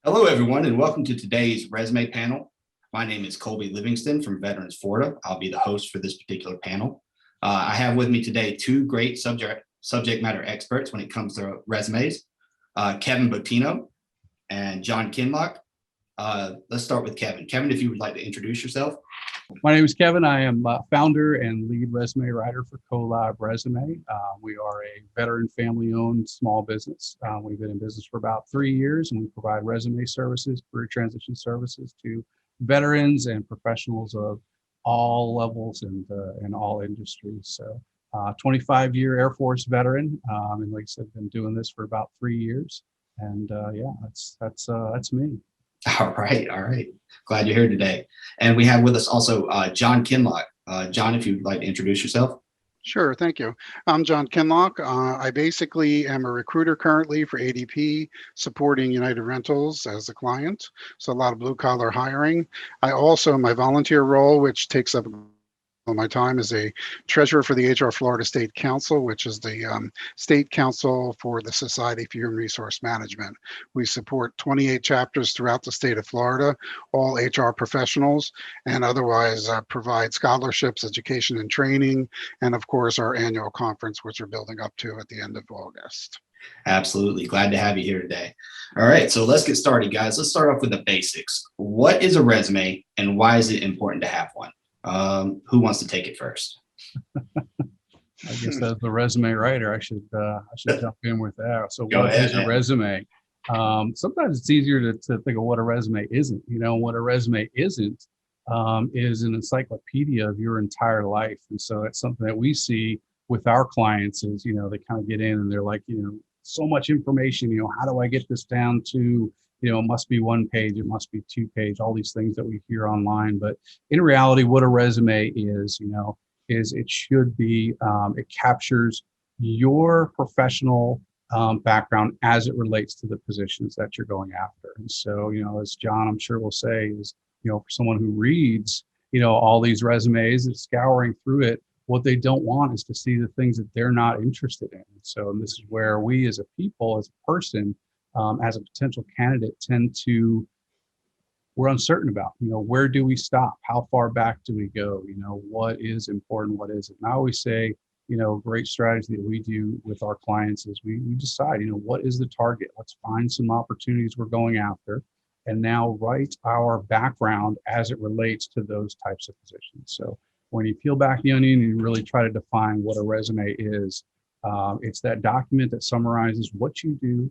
Hello, everyone, and welcome to today's resume panel. My name is Colby Livingston from Veterans Florida. I'll be the host for this particular panel. I have with me today two great subject matter experts when it comes to resumes, Kevin Bottino and John Kinlock. Let's start with Kevin. Kevin, if you would like to introduce yourself. My name is Kevin. I am founder and lead resume writer for CoLab Resume. We are a veteran family-owned small business. We've been in business for about 3 years, and we provide resume services, career transition services to veterans and professionals of all levels and in all industries. So, 25-year Air Force veteran, and like I said, been doing this for about 3 years. And yeah, that's me. All right, all right. Glad you're here today. And we have with us also John Kinlock. John, if you'd like to introduce yourself. Sure, thank you. I'm John Kinlock. I basically am a recruiter currently for ADP, supporting United Rentals as a client. So a lot of blue collar hiring. I also, my volunteer role, which takes up my time, as a treasurer for the HR Florida State Council, which is the state council for the Society for Human Resource Management. We support 28 chapters throughout the state of Florida, all HR professionals, and otherwise provide scholarships, education and training, and of course our annual conference, which we're building up to at the end of August. Absolutely. Glad to have you here today. All right, so let's get started, guys. Let's start off with the basics. What is a resume and why is it important to have one? Who wants to take it first? I guess as the resume writer, I should jump in with that. So Go what ahead, is a man. resume? Sometimes it's easier to think of what a resume isn't. You know, what a resume isn't is an encyclopedia of your entire life. And so it's something that we see with our clients is, you know, they kind of get in and they're like, you know, so much information, you know, how do I get this down to, you know, it must be 1 page, it must be 2 page, all these things that we hear online. But in reality, what a resume is, you know, is it should be, it captures your professional background as it relates to the positions that you're going after. And so, you know, as John, I'm sure will say is, you know, for someone who reads, you know, all these resumes and scouring through it, what they don't want is to see the things that they're not interested in. So this is where we as a people, as a person, as a potential candidate we're uncertain about, you know, where do we stop? How far back do we go? You know, what is important? What isn't? And I always say, you know, great strategy that we do with our clients is we decide, you know, what is the target? Let's find some opportunities we're going after and now write our background as it relates to those types of positions. So when you peel back the onion and you really try to define what a resume is, it's that document that summarizes what you do,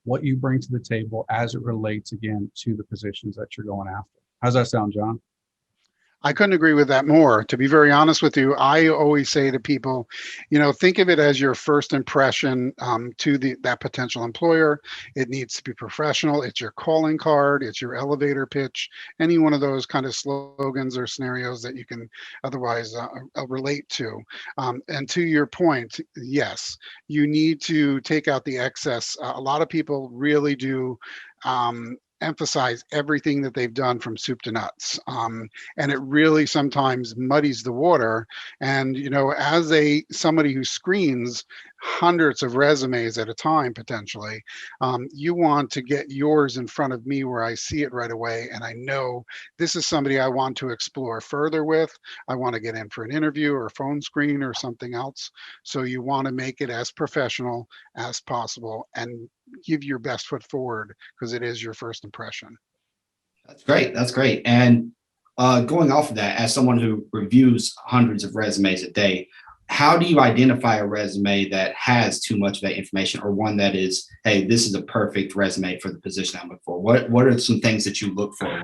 what you bring to the table as it relates, again, to the positions that you're going after. How's that sound, John? I couldn't agree with that more. To be very honest with you, I always say to people, you know, think of it as your first impression to that potential employer. It needs to be professional. It's your calling card. It's your elevator pitch. Any one of those kind of slogans or scenarios that you can otherwise relate to. And to your point, yes, you need to take out the excess. A lot of people really do emphasize everything that they've done from soup to nuts. And it really sometimes muddies the water. And, you know, as somebody who screens hundreds of resumes at a time, potentially, you want to get yours in front of me where I see it right away. And I know this is somebody I want to explore further with. I want to get in for an interview or a phone screen or something else. So you want to make it as professional as possible and give your best foot forward because it is your first impression. That's great. That's great. And going off of that, as someone who reviews hundreds of resumes a day, how do you identify a resume that has too much of that information or one that is, hey, this is a perfect resume for the position I'm looking for? What are some things that you look for?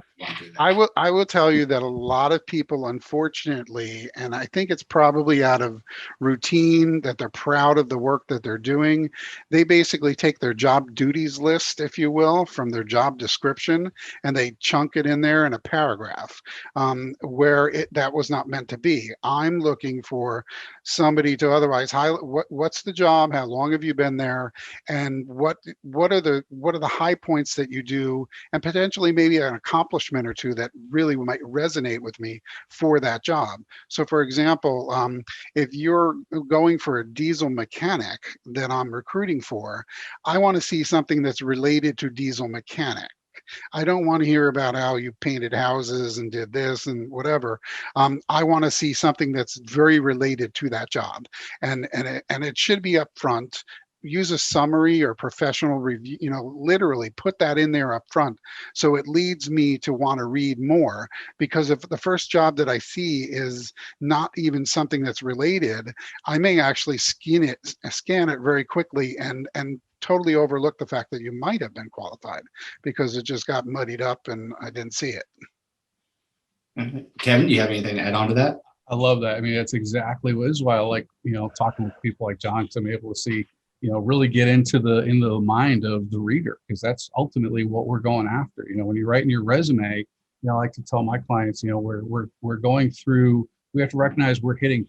I will tell you that a lot of people, unfortunately, and I think it's probably out of routine, that they're proud of the work that they're doing. They basically take their job duties list, if you will, from their job description, and they chunk it in there in a paragraph where that was not meant to be. I'm looking for somebody to otherwise highlight what's the job, how long have you been there, and what are the high points that you do, and potentially maybe an accomplishment or two that really might resonate with me for that job. So for example, if you're going for a diesel mechanic that I'm recruiting for, I want to see something that's related to diesel mechanic. I don't want to hear about how you painted houses and did this and whatever. I want to see something that's very related to that job, and it should be upfront. Use a summary or professional review, literally put that in there up front, so it leads me to want to read more. Because if the first job that I see is not even something that's related, I may actually scan it very quickly, and totally overlook the fact that you might have been qualified because it just got muddied up and I didn't see it. Mhm. Kevin, do you have anything to add on to that? I love that. I mean, that's exactly what this is why I like, talking with people like John, because I'm able to see, really get into the mind of the reader, because that's ultimately what we're going after. When you're writing your resume, I like to tell my clients, we're going through, we have to recognize we're hitting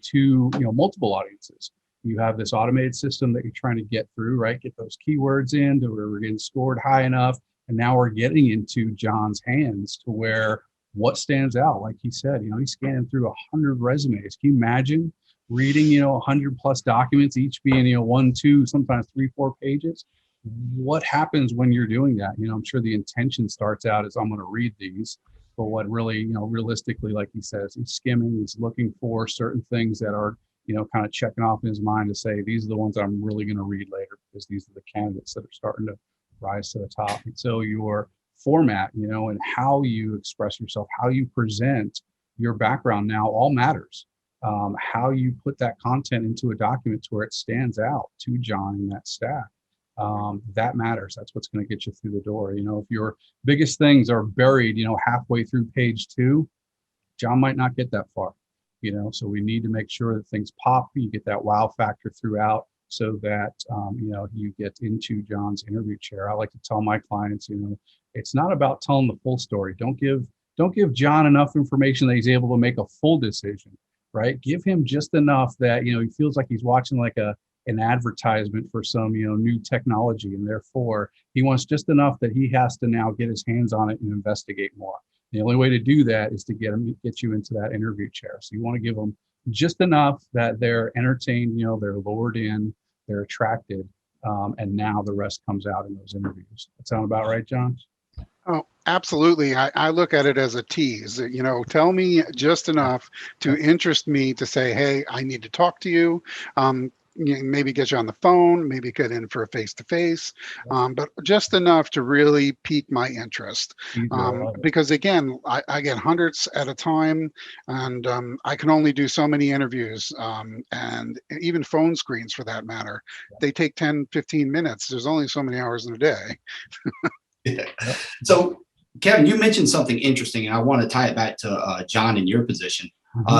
multiple audiences. You have this automated system that you're trying to get through, right? Get those keywords in to where we're getting scored high enough. And now we're getting into John's hands to where what stands out, like he said, he's scanning through 100 resumes. Can you imagine reading, 100 plus documents, each being, 1, 2, sometimes 3, 4 pages? What happens when you're doing that? I'm sure the intention starts out as I'm going to read these, but what really, realistically, like he says, he's skimming, he's looking for certain things that are, kind of checking off in his mind to say, these are the ones I'm really going to read later, because these are the candidates that are starting to rise to the top. And so your format, and how you express yourself, how you present your background now all matters. How you put that content into a document to where it stands out to John and that staff, that matters. That's what's going to get you through the door. If your biggest things are buried, halfway through page 2, John might not get that far. So we need to make sure that things pop, you get that wow factor throughout, so that you get into John's interview chair. I like to tell my clients, it's not about telling the full story. Don't give John enough information that he's able to make a full decision, right? Give him just enough that he feels like he's watching like an advertisement for some new technology, and therefore he wants just enough that he has to now get his hands on it and investigate more. The only way to do that is to get you into that interview chair. So you want to give them just enough that they're entertained, they're lured in, they're attracted, and now the rest comes out in those interviews. That sound about right, John? Oh, absolutely. I look at it as a tease. Tell me just enough to interest me to say, hey, I need to talk to you. Maybe get you on the phone, maybe get in for a face-to-face, but just enough to really pique my interest. Because again, I get hundreds at a time, and I can only do so many interviews, and even phone screens for that matter. They take 10, 15 minutes. There's only so many hours in a day. Yeah. So, Kevin, you mentioned something interesting, and I want to tie it back to John in your position.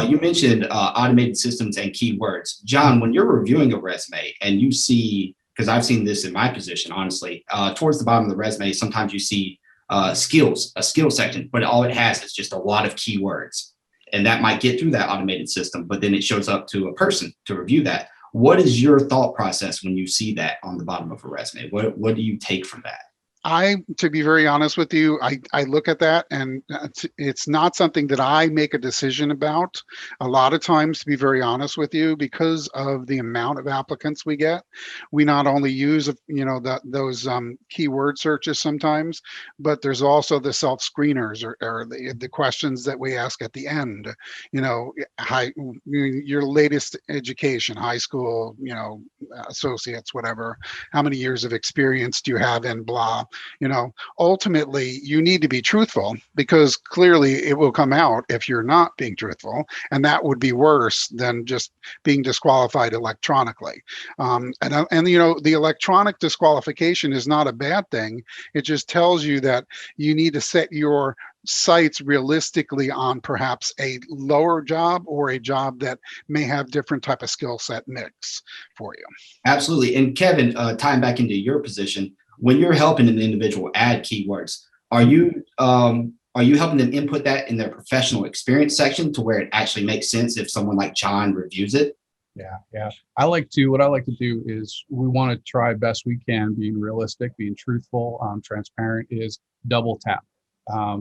You mentioned automated systems and keywords. John, when you're reviewing a resume and you see, because I've seen this in my position, honestly, towards the bottom of the resume, sometimes you see a skill section, but all it has is just a lot of keywords. And that might get through that automated system, but then it shows up to a person to review that. What is your thought process when you see that on the bottom of a resume? What do you take from that? To be very honest with you, I look at that, and it's not something that I make a decision about. A lot of times, to be very honest with you, because of the amount of applicants we get, we not only use those keyword searches sometimes, but there's also the self screeners or the questions that we ask at the end. Your latest education, high school, associates, whatever. How many years of experience do you have in blah? Ultimately, you need to be truthful, because clearly it will come out if you're not being truthful, and that would be worse than just being disqualified electronically. The electronic disqualification is not a bad thing. It just tells you that you need to set your sights realistically on perhaps a lower job or a job that may have different type of skill set mix for you. Absolutely. And Kevin, tying back into your position, when you're helping an individual add keywords, are you helping them input that in their professional experience section to where it actually makes sense if someone like John reviews it? Yeah. What I like to do is we want to try best we can, being realistic, being truthful, transparent, is double tap.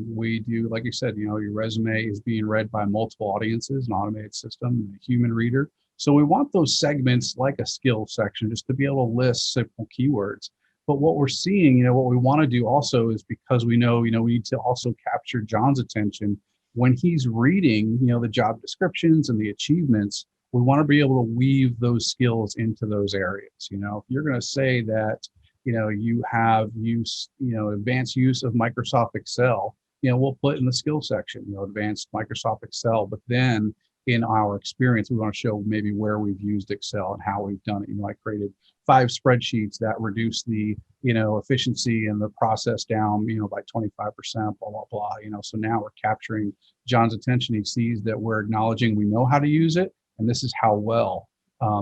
We do, like you said, your resume is being read by multiple audiences, an automated system, a human reader. So we want those segments like a skill section just to be able to list simple keywords. But what we're seeing, what we want to do also is, because we know, we need to also capture John's attention when he's reading, the job descriptions and the achievements. We want to be able to weave those skills into those areas. If you're going to say that, you have advanced use of Microsoft Excel, we'll put in the skill section, advanced Microsoft Excel. But then in our experience, we want to show maybe where we've used Excel and how we've done it. I created 5 spreadsheets that reduce the, efficiency and the process down, by 25%, blah, blah, blah. So now we're capturing John's attention. He sees that we're acknowledging we know how to use it, and this is how well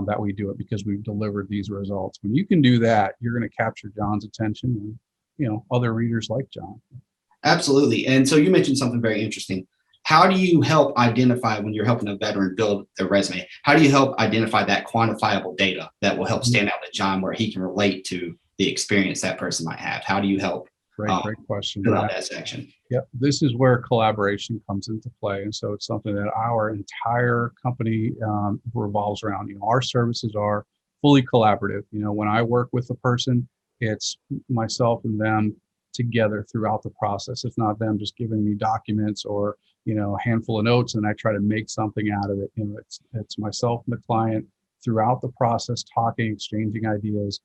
that we do it, because we've delivered these results. When you can do that, you're going to capture John's attention and, other readers like John. Absolutely. And so you mentioned something very interesting. How do you help identify, when you're helping a veteran build their resume, how do you help identify that quantifiable data that will help stand out to John, where he can relate to the experience that person might have? How do you help Great question. fill out that section? Yep. This is where collaboration comes into play. And so it's something that our entire company revolves around. Our services are fully collaborative. When I work with a person, it's myself and them together throughout the process. It's not them just giving me documents or, a handful of notes and I try to make something out of it. It's myself and the client throughout the process, talking, exchanging ideas.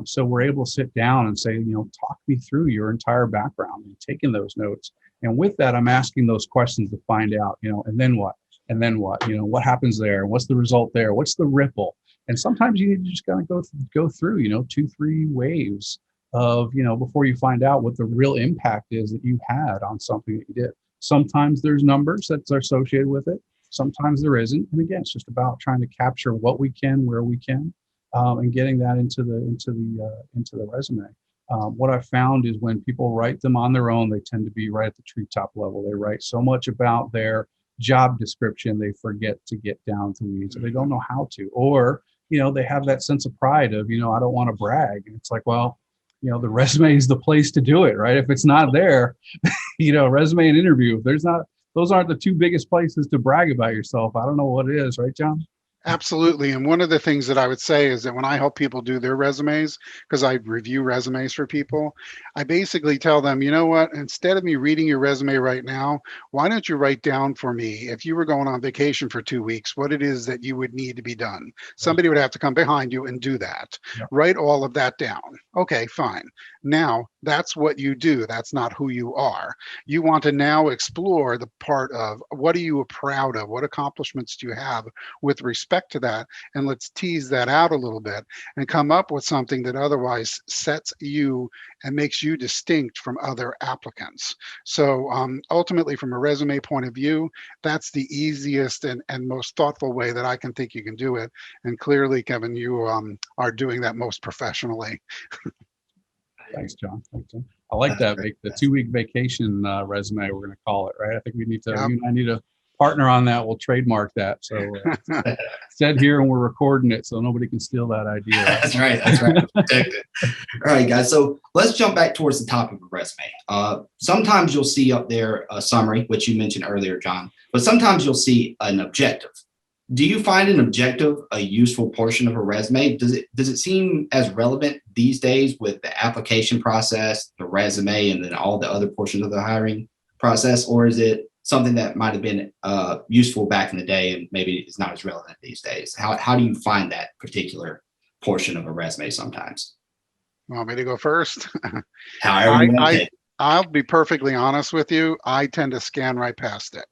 So we're able to sit down and say, talk me through your entire background and taking those notes. And with that, I'm asking those questions to find out, and then what? And then what? What happens there? What's the result there? What's the ripple? And sometimes you need to just kind of go through, 2-3 waves of, before you find out what the real impact is that you had on something that you did. Sometimes there's numbers that are associated with it. Sometimes there isn't. And again, it's just about trying to capture what we can, where we can, and getting that into the resume. What I've found is when people write them on their own, they tend to be right at the treetop level. They write so much about their job description, they forget to get down to weeds, or they don't know how to, or, they have that sense of pride of, I don't want to brag. And it's like, well, the resume is the place to do it, right? If it's not there, resume and interview, if there's not, those aren't the 2 biggest places to brag about yourself. I don't know what it is, right, John? Absolutely. And one of the things that I would say is that when I help people do their resumes, because I review resumes for people, I basically tell them, you know what, instead of me reading your resume right now, why don't you write down for me, if you were going on vacation for 2 weeks, what it is that you would need to be done. Somebody would have to come behind you and do that. Yep. Write all of that down. Okay, fine. Now, that's what you do. That's not who you are. You want to now explore the part of what are you proud of? What accomplishments do you have with respect to that? And let's tease that out a little bit and come up with something that otherwise sets you and makes you distinct from other applicants. So ultimately, from a resume point of view, that's the easiest and most thoughtful way that I can think you can do it. And clearly, Kevin, you are doing that most professionally. Thanks, John. I like that. The 2-week vacation resume, we're going to call it, right? I think we need to, Yep. you and I need to partner on that. We'll trademark that. So said here, and we're recording it so nobody can steal that idea. That's right. Protect it. All right, guys. So let's jump back towards the topic of resume. Sometimes you'll see up there a summary, which you mentioned earlier, John, but sometimes you'll see an objective. Do you find an objective a useful portion of a resume? Does it seem as relevant these days with the application process, the resume, and then all the other portions of the hiring process, or is it something that might have been useful back in the day and maybe is not as relevant these days? How do you find that particular portion of a resume sometimes? Want me to go first? However you want to take it. I'll be perfectly honest with you. I tend to scan right past it.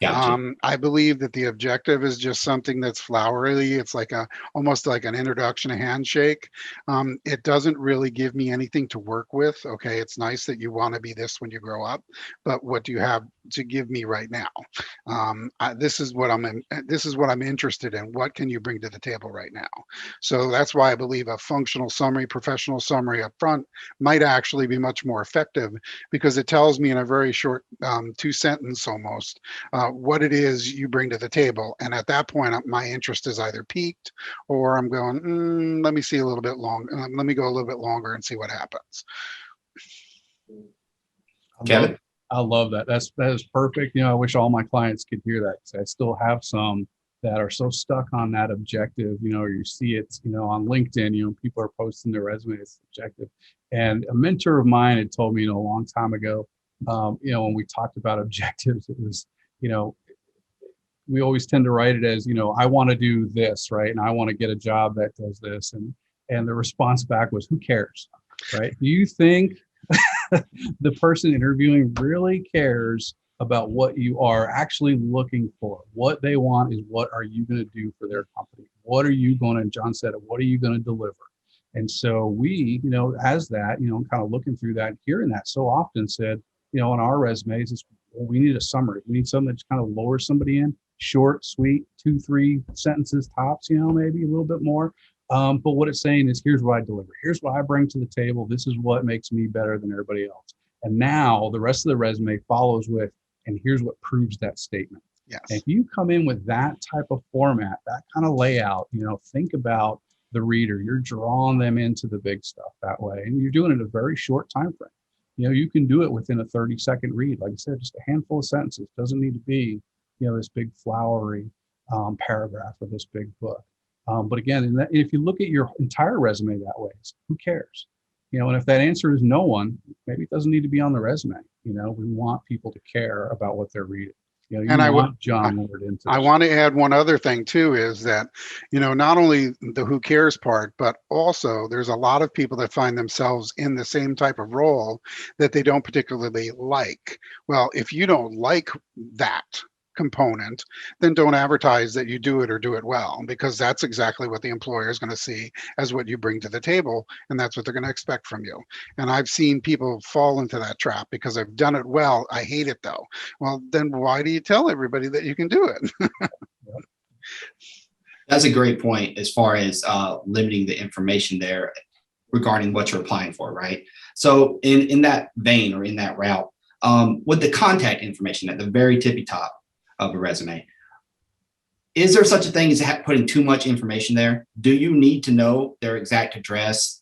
Gotcha. I believe that the objective is just something that's flowery. It's like almost like an introduction, a handshake. It doesn't really give me anything to work with. Okay, it's nice that you want to be this when you grow up, but what do you have to give me right now? This is what I'm interested in. What can you bring to the table right now? So that's why I believe a functional summary, professional summary up front might actually be much more effective, because it tells me in a very short 2-sentence almost what it is you bring to the table. And at that point, my interest is either piqued or I'm going, let me see a little bit longer. Let me go a little bit longer and see what happens. Kevin? I love that. That is perfect. I wish all my clients could hear that, because I still have some that are so stuck on that objective, or you see it, on LinkedIn, people are posting their resumes objective. And a mentor of mine had told me, a long time ago, when we talked about objectives, it was, you know, we always tend to write it as, I want to do this, right? And I want to get a job that does this. And the response back was, who cares, right? Do you think the person interviewing really cares about what you are actually looking for? What they want is, what are you going to do for their company? What are you going to, John said, what are you going to deliver? And so we, as that, kind of looking through that, hearing that so often said, on our resumes, it's, well, we need a summary. We need something that just kind of lowers somebody in, short, sweet, 2-3 sentences tops, maybe a little bit more. But what it's saying is, here's what I deliver. Here's what I bring to the table. This is what makes me better than everybody else. And now the rest of the resume follows with, and here's what proves that statement. Yes. And if you come in with that type of format, that kind of layout, think about the reader. You're drawing them into the big stuff that way. And you're doing it in a very short time frame. You can do it within a 30-second read. Like I said, just a handful of sentences. Doesn't need to be, this big flowery paragraph or this big book. But again, if you look at your entire resume that way, who cares? And if that answer is no one, maybe it doesn't need to be on the resume. We want people to care about what they're reading. And I want John Ward into this. I want to add one other thing too, is that, not only the who cares part, but also there's a lot of people that find themselves in the same type of role that they don't particularly like. Well, if you don't like that component, then don't advertise that you do it or do it well, because that's exactly what the employer is going to see as what you bring to the table, and that's what they're going to expect from you. And I've seen people fall into that trap because I've done it well. I hate it though. Well, then why do you tell everybody that you can do it? That's a great point as far as limiting the information there regarding what you're applying for, right? So in that vein or in that route, with the contact information at the very tippy top of a resume, is there such a thing as putting too much information there? Do you need to know their exact address,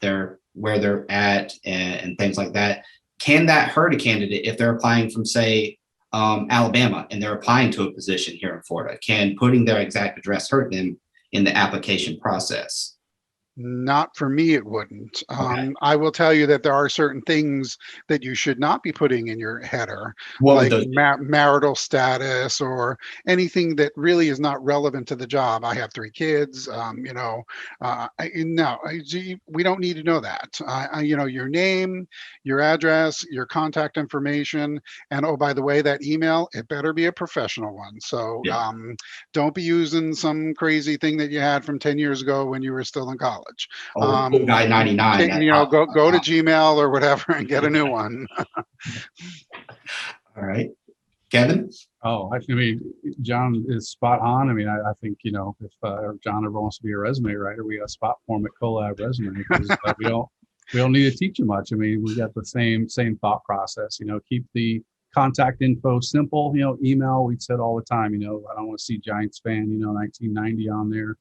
where they're at, and things like that? Can that hurt a candidate if they're applying from, say, Alabama, and they're applying to a position here in Florida? Can putting their exact address hurt them in the application process? Not for me, it wouldn't. Okay. I will tell you that there are certain things that you should not be putting in your header, What like would those be? marital status or anything that really is not relevant to the job. I have 3 kids. We don't need to know that. Your name, your address, your contact information, and oh, by the way, that email, it better be a professional one. So Yeah. don't be using some crazy thing that you had from 10 years ago when you were still in college. Oh, cool guy 99. Go to Gmail or whatever and get a new one. All right, Kevin. Oh, I mean, John is spot on. I mean, I think, if John ever wants to be a resume writer, we got a spot form at Collab Resume, because we don't need to teach you much. I mean, we got the same thought process. Keep the contact info simple. Email, we said all the time. I don't want to see Giants fan, 1990 on there.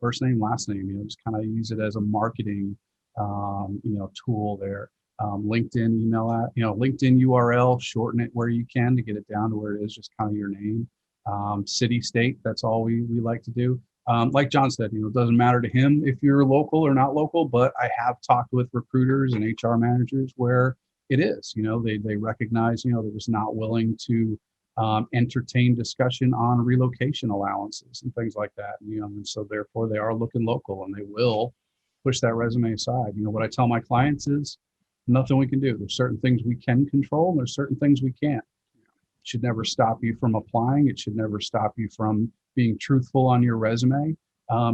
First name, last name. Just kind of use it as a marketing, tool there. LinkedIn email at, LinkedIn URL, shorten it where you can to get it down to where it is just kind of your name. City, state, that's all we like to do. Like John said, it doesn't matter to him if you're local or not local, but I have talked with recruiters and HR managers where it is, they recognize, they're just not willing to entertain discussion on relocation allowances and things like that. And so therefore they are looking local, and they will push that resume aside. What I tell my clients is nothing we can do. There's certain things we can control, and there's certain things we can't. It should never stop you from applying. It should never stop you from being truthful on your resume,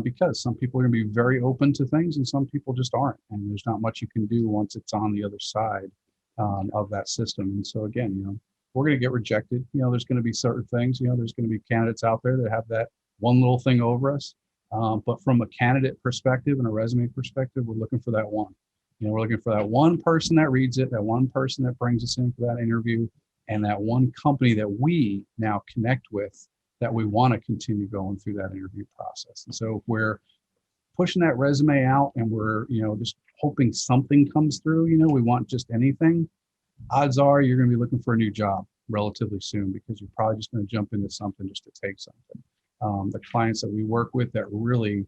because some people are going to be very open to things and some people just aren't. And there's not much you can do once it's on the other side of that system. And so again, we're going to get rejected. There's going to be certain things, there's going to be candidates out there that have that one little thing over us. But from a candidate perspective and a resume perspective, we're looking for that one. We're looking for that one person that reads it, that one person that brings us in for that interview, and that one company that we now connect with, that we want to continue going through that interview process. And so if we're pushing that resume out and we're, just hoping something comes through, we want just anything, odds are you're going to be looking for a new job relatively soon, because you're probably just going to jump into something just to take something. The clients that we work with that really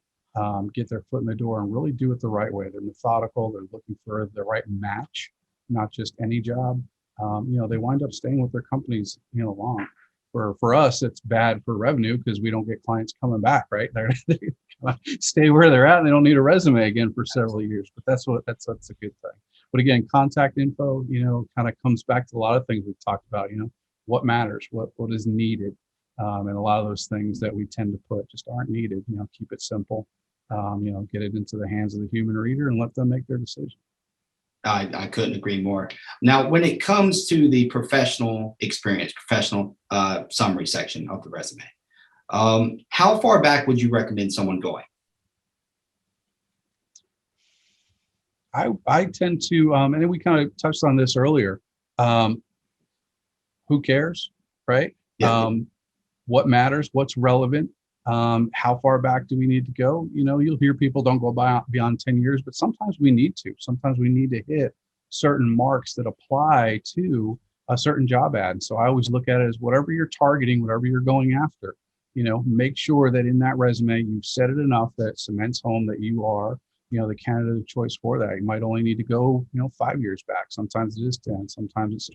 get their foot in the door and really do it the right way. They're methodical. They're looking for the right match, not just any job. They wind up staying with their companies, long. For us, it's bad for revenue because we don't get clients coming back, right? They stay where they're at and they don't need a resume again for several years. But that's a good thing. But again, contact info, kind of comes back to a lot of things we've talked about. What matters, what is needed, and a lot of those things that we tend to put just aren't needed. Keep it simple. Get it into the hands of the human reader and let them make their decision. I couldn't agree more. Now, when it comes to the professional experience, professional summary section of the resume, how far back would you recommend someone going? I tend to, and we kind of touched on this earlier. Who cares, right? Yeah. What matters? What's relevant? How far back do we need to go? You'll hear people don't go beyond 10 years, but sometimes we need to. Sometimes we need to hit certain marks that apply to a certain job ad. So I always look at it as whatever you're targeting, whatever you're going after, make sure that in that resume, you've said it enough that it cements home that you are, the candidate of choice for that. You might only need to go, 5 years back. Sometimes it is 10, sometimes it's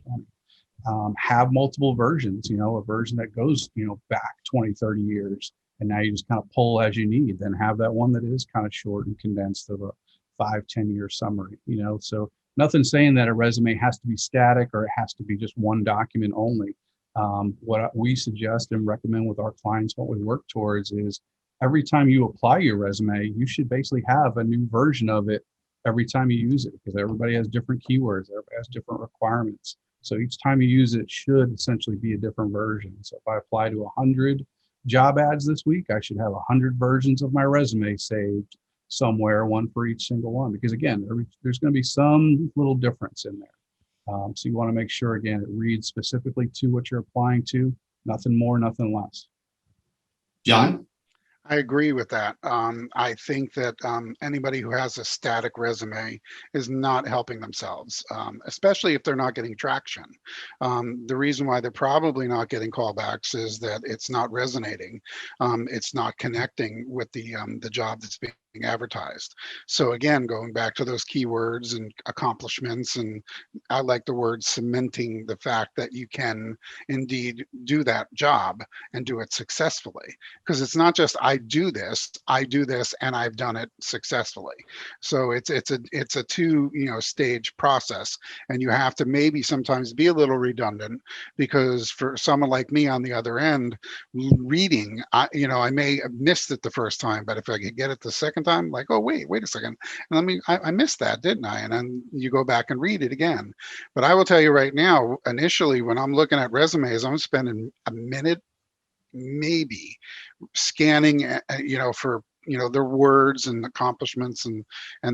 20. Have multiple versions, a version that goes, back 20, 30 years. And now you just kind of pull as you need, then have that one that is kind of short and condensed of a 5-10 year summary, so nothing saying that a resume has to be static or it has to be just one document only. What we suggest and recommend with our clients, what we work towards is every time you apply your resume, you should basically have a new version of it every time you use it, because everybody has different keywords, everybody has different requirements. So each time you use it should essentially be a different version. So if I apply to 100 job ads this week, I should have 100 versions of my resume saved somewhere, one for each single one, because again, there's going to be some little difference in there. So you want to make sure, again, it reads specifically to what you're applying to, nothing more, nothing less. John? I agree with that. I think that anybody who has a static resume is not helping themselves, especially if they're not getting traction. The reason why they're probably not getting callbacks is that it's not resonating. It's not connecting with the job that's being advertised. So again, going back to those keywords and accomplishments, and I like the word cementing the fact that you can indeed do that job and do it successfully, because it's not just I do this, and I've done it successfully. So it's a two stage process, and you have to maybe sometimes be a little redundant, because for someone like me on the other end, reading, I may have missed it the first time, but if I could get it the second time, like, oh wait a second, and I missed that, didn't I? And then you go back and read it again. But I will tell you right now, initially when I'm looking at resumes, I'm spending a minute maybe scanning, for their words and accomplishments and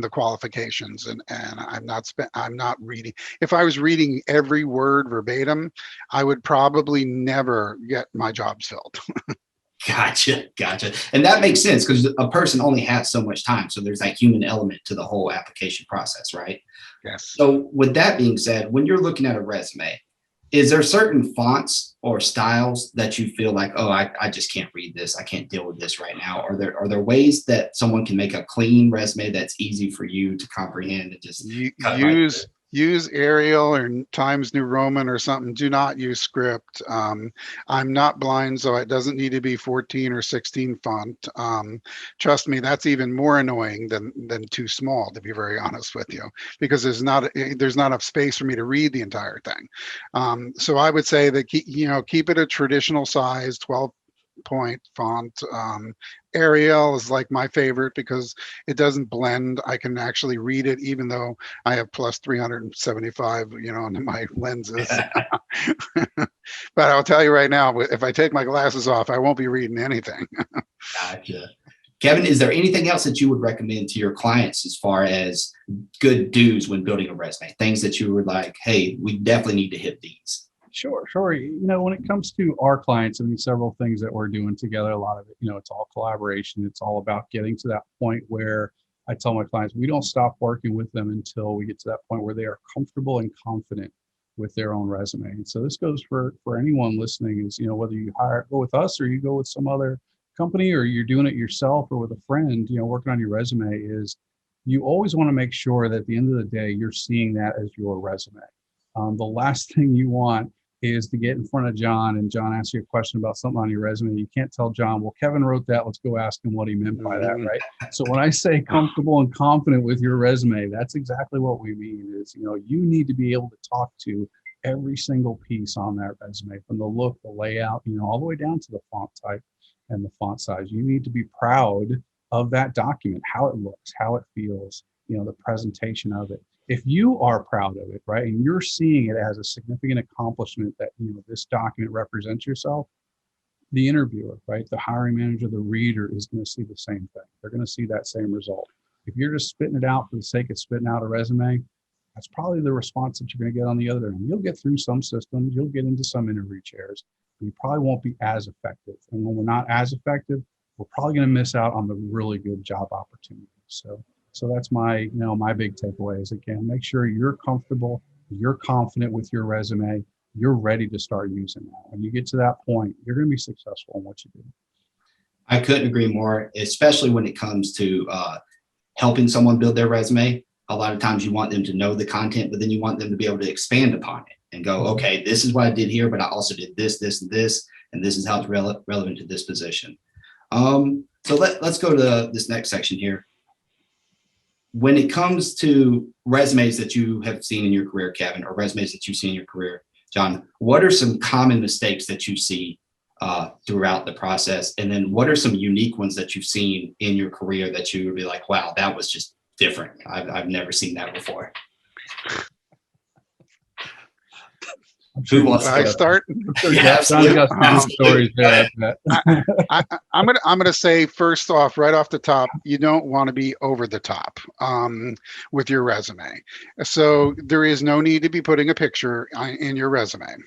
the qualifications, and I'm not reading. If I was reading every word verbatim, I would probably never get my jobs filled. Gotcha. And that makes sense because a person only has so much time. So there's that human element to the whole application process, right? Yes. So with that being said, when you're looking at a resume, is there certain fonts or styles that you feel like, oh, I just can't read this. I can't deal with this right now? Are there ways that someone can make a clean resume that's easy for you to comprehend and just use Arial or Times New Roman or something. Do not use script. I'm not blind, so it doesn't need to be 14 or 16 font. Trust me, that's even more annoying than too small, to be very honest with you, because there's not enough space for me to read the entire thing. So I would say that keep it a traditional size, 12-point font. Arial is like my favorite because it doesn't blend. I can actually read it even though I have plus 375, on my lenses. But I'll tell you right now, if I take my glasses off, I won't be reading anything. Gotcha. Kevin, is there anything else that you would recommend to your clients as far as good do's when building a resume? Things that you were like, hey, we definitely need to hit these. Sure. When it comes to our clients, several things that we're doing together, a lot of it, it's all collaboration. It's all about getting to that point where I tell my clients, we don't stop working with them until we get to that point where they are comfortable and confident with their own resume. And so this goes for anyone listening is, whether you go with us or you go with some other company or you're doing it yourself or with a friend, working on your resume is you always want to make sure that at the end of the day, you're seeing that as your resume. The last thing you want is to get in front of John and John asks you a question about something on your resume. You can't tell John, well, Kevin wrote that. Let's go ask him what he meant by that, right? So when I say comfortable and confident with your resume, that's exactly what we mean is, you need to be able to talk to every single piece on that resume, from the look, the layout, all the way down to the font type and the font size. You need to be proud of that document, how it looks, how it feels, the presentation of it. If you are proud of it, right, and you're seeing it as a significant accomplishment that, this document represents yourself, the interviewer, right, the hiring manager, the reader is going to see the same thing. They're going to see that same result. If you're just spitting it out for the sake of spitting out a resume, that's probably the response that you're going to get on the other end. You'll get through some systems, you'll get into some interview chairs, but you probably won't be as effective. And when we're not as effective, we're probably going to miss out on the really good job opportunities. So that's my, my big takeaway is, again, make sure you're comfortable, you're confident with your resume, you're ready to start using that. When you get to that point, you're going to be successful in what you do. I couldn't agree more, especially when it comes to helping someone build their resume. A lot of times you want them to know the content, but then you want them to be able to expand upon it and go, okay, this is what I did here, but I also did this, this, and this, and this is how it's relevant to this position. So let's go to this next section here. When it comes to resumes that you have seen in your career, Kevin, or resumes that you've seen in your career, John, what are some common mistakes that you see throughout the process? And then what are some unique ones that you've seen in your career that you would be like, wow, that was just different. I've never seen that before. Who wants to start? Yeah, Stories there. I'm gonna say, first off, right off the top, you don't want to be over the top with your resume. So there is no need to be putting a picture in your resume.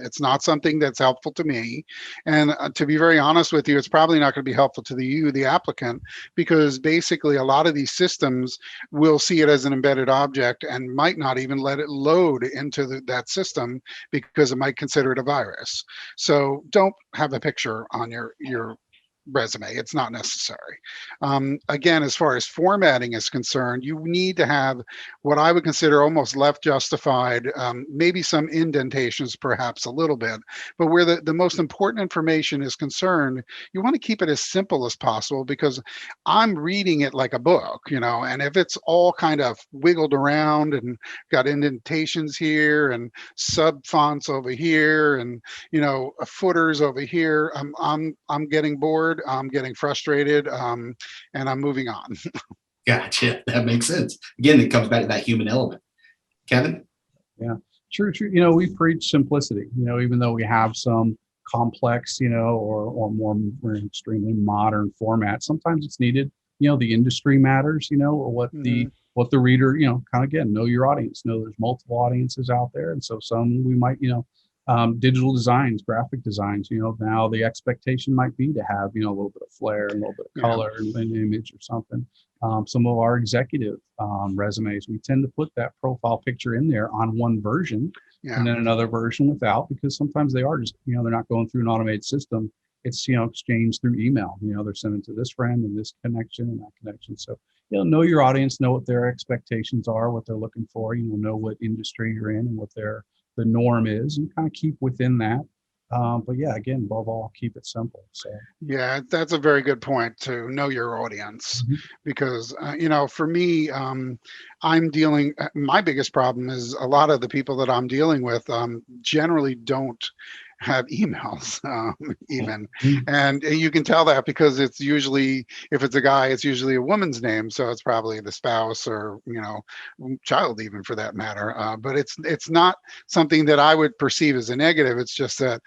It's not something that's helpful to me, and to be very honest with you, it's probably not going to be helpful to the applicant, because basically a lot of these systems will see it as an embedded object and might not even let it load into that system, because it might consider it a virus. So don't have a picture on your resume. It's not necessary. Again, as far as formatting is concerned, you need to have what I would consider almost left justified, maybe some indentations, perhaps a little bit, but where the most important information is concerned, you want to keep it as simple as possible, because I'm reading it like a book, and if it's all kind of wiggled around and got indentations here and sub fonts over here and footers over here, I'm getting bored, I'm getting frustrated, and I'm moving on. Gotcha. That makes sense. Again, it comes back to that human element. Kevin? Yeah, true. We preach simplicity, even though we have some complex, or more extremely modern formats. Sometimes it's needed. The industry matters, or what the reader, kind of, again, know your audience, know there's multiple audiences out there. And so some we might, digital designs, graphic designs, now the expectation might be to have, a little bit of flair and a little bit of color and an image or something. Some of our executive resumes, we tend to put that profile picture in there on one version and then another version without, because sometimes they are just, they're not going through an automated system. It's, exchanged through email, they're sending to this friend and this connection and that connection. So, know your audience, know what their expectations are, what they're looking for, know what industry you're in and what the norm is, and kind of keep within that. But yeah, again, above all, keep it simple. So yeah, that's a very good point, to know your audience, because for me, my biggest problem is a lot of the people that I'm dealing with generally don't have emails even, and you can tell that because it's usually, if it's a guy, it's usually a woman's name, so it's probably the spouse or child, even, for that matter, but it's not something that I would perceive as a negative. It's just that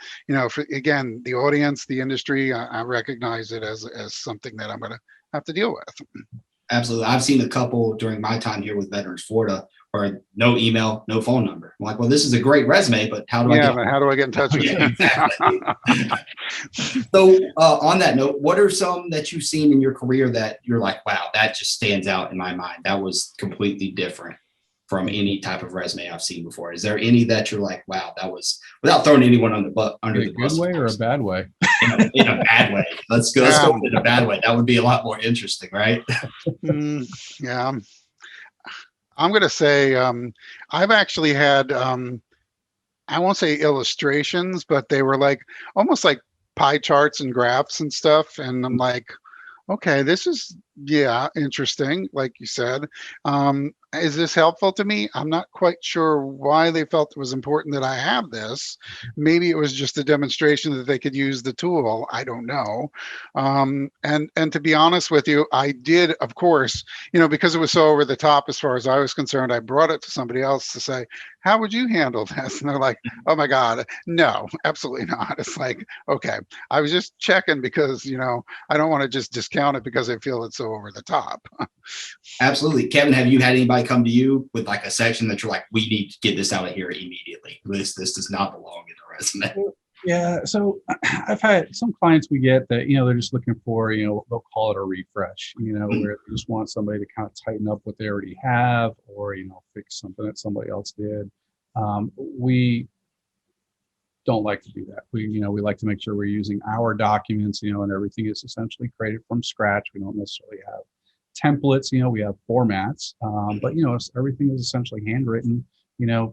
again, the audience, the industry, I recognize it as something that I'm going to have to deal with. Absolutely. I've seen a couple during my time here with Veterans Florida where no email, no phone number. I'm like, well, this is a great resume, but how do I get in touch with you? Exactly. So on that note, what are some that you've seen in your career that you're like, wow, that just stands out in my mind? That was completely different. from any type of resume I've seen before. Is there any that you're like, wow, that was, without throwing anyone on the under In the a bus? good way of or a course, bad way? in a bad way. Let's go in a bad way. That would be a lot more interesting, right? Yeah, I'm going to say I've actually had, I won't say illustrations, but they were like almost like pie charts and graphs and stuff. And I'm like, okay, this is, yeah, interesting. Like you said, is this helpful to me? I'm not quite sure why they felt it was important that I have this. Maybe it was just a demonstration that they could use the tool. I don't know. And to be honest with you, I did, of course, because it was so over the top as far as I was concerned, I brought it to somebody else to say, how would you handle this? And they're like, oh my God, no, absolutely not. It's like, okay, I was just checking because, I don't want to just discount it because I feel it's so over the top. Absolutely. Kevin, have you had anybody come to you with like a section that you're like, we need to get this out of here immediately? This does not belong in a resume. Yeah. So I've had some clients we get that, they're just looking for, they'll call it a refresh, where they just want somebody to kind of tighten up what they already have or, fix something that somebody else did. We don't like to do that. We like to make sure we're using our documents, and everything is essentially created from scratch. We don't necessarily have templates, we have formats, but everything is essentially handwritten,